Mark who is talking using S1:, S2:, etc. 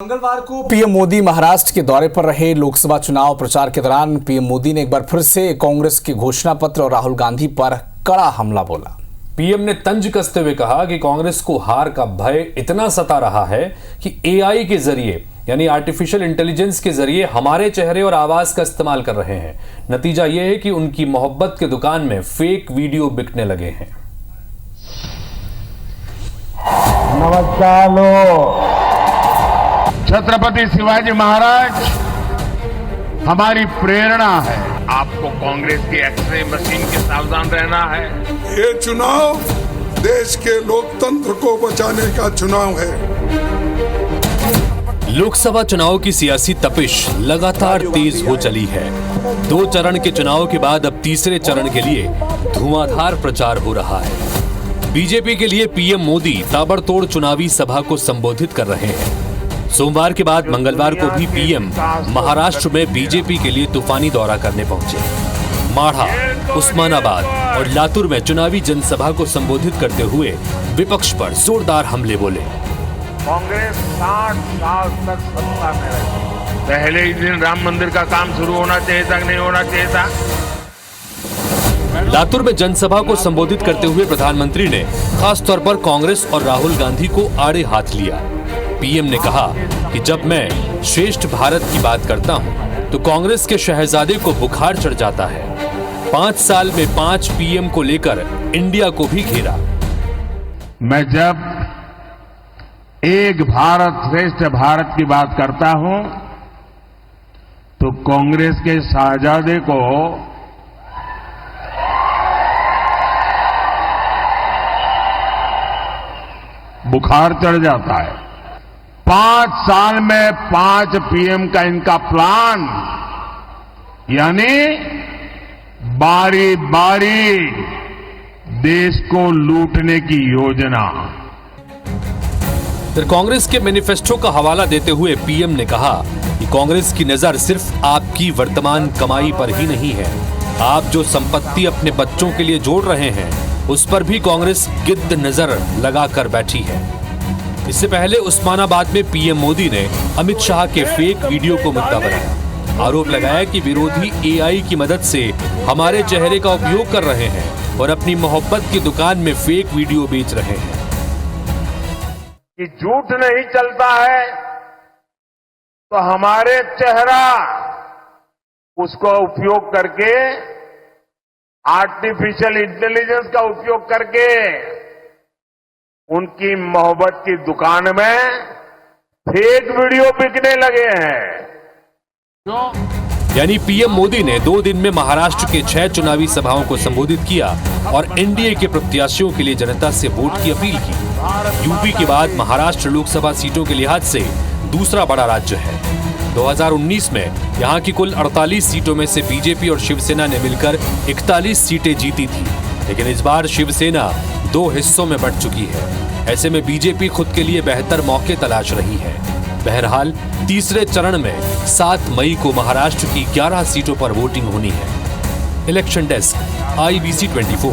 S1: मंगलवार को पीएम मोदी महाराष्ट्र के दौरे पर रहे। लोकसभा चुनाव प्रचार के दौरान पीएम मोदी ने एक बार फिर से कांग्रेस के घोषणा पत्र और राहुल गांधी पर कड़ा हमला बोला।
S2: पीएम ने तंज कसते हुए कहा कि कांग्रेस को हार का भय इतना सता रहा है कि एआई के जरिए यानी आर्टिफिशियल इंटेलिजेंस के जरिए हमारे चेहरे और आवाज का इस्तेमाल कर रहे हैं। नतीजा यह है कि उनकी मोहब्बत के दुकान में फेक वीडियो बिकने लगे हैं।
S3: नमस्कार। छत्रपति शिवाजी महाराज हमारी प्रेरणा है। आपको कांग्रेस की एक्सरे मशीन के सावधान रहना है।
S4: ये चुनाव देश के लोकतंत्र को बचाने का चुनाव है।
S2: लोकसभा चुनाव की सियासी तपिश लगातार तेज हो चली है। 2 चरण के चुनाव के बाद अब तीसरे चरण के लिए धुआंधार प्रचार हो रहा है। बीजेपी के लिए पीएम मोदी ताबड़तोड़ चुनावी सभा को संबोधित कर रहे हैं। सोमवार के बाद मंगलवार को भी पीएम महाराष्ट्र में बीजेपी के लिए तूफानी दौरा करने पहुंचे। माढ़ा, उस्मानाबाद और लातूर में चुनावी जनसभा को संबोधित करते हुए विपक्ष पर जोरदार हमले बोले।
S3: कांग्रेस 60 साल तक सत्ता में रही। पहले ही दिन राम मंदिर का काम शुरू होना चाहिए था, नहीं होना चाहिए था।
S2: लातूर में जनसभा को संबोधित करते हुए प्रधानमंत्री ने खास तौर पर कांग्रेस और राहुल गांधी को आड़े हाथ लिया। पीएम ने कहा कि जब मैं श्रेष्ठ भारत की बात करता हूं तो कांग्रेस के शहजादे को बुखार चढ़ जाता है। 5 साल में 5 पीएम को लेकर इंडिया को भी घेरा।
S3: मैं जब एक भारत श्रेष्ठ भारत की बात करता हूं तो कांग्रेस के शहजादे को बुखार चढ़ जाता है। 5 साल में 5 पीएम का इनका प्लान, यानी बारी बारी देश को लूटने की योजना।
S2: फिर कांग्रेस के मैनिफेस्टो का हवाला देते हुए पीएम ने कहा कि कांग्रेस की नजर सिर्फ आपकी वर्तमान कमाई पर ही नहीं है। आप जो संपत्ति अपने बच्चों के लिए जोड़ रहे हैं उस पर भी कांग्रेस गिद्ध नजर लगाकर बैठी है। इससे पहले उस्मानाबाद में पीएम मोदी ने अमित शाह के फेक वीडियो को मुद्दा बनाया। आरोप लगाया कि विरोधी एआई की मदद से हमारे चेहरे का उपयोग कर रहे हैं और अपनी मोहब्बत की दुकान में फेक वीडियो बेच रहे हैं।
S3: कि झूठ नहीं चलता है तो हमारे चेहरा उसको उपयोग करके, आर्टिफिशियल इंटेलिजेंस का उपयोग करके उनकी मोहब्बत की दुकान में फेक वीडियो बिकने लगे हैं। क्यों?
S2: यानी पीएम मोदी ने 2 दिन में महाराष्ट्र के 6 चुनावी सभाओं को संबोधित किया और एनडीए के प्रत्याशियों के लिए जनता से वोट की अपील की। यूपी के बाद महाराष्ट्र लोकसभा सीटों के लिहाज से दूसरा बड़ा राज्य है। 2019 में यहां की कुल 48 सीटों में से बीजेपी और शिवसेना ने मिलकर 41 सीटें जीती थी, लेकिन इस बार शिवसेना 2 हिस्सों में बंट चुकी है। ऐसे में बीजेपी खुद के लिए बेहतर मौके तलाश रही है। बहरहाल तीसरे चरण में 7 मई को महाराष्ट्र की 11 सीटों पर वोटिंग होनी है। Election desk, IBC 24।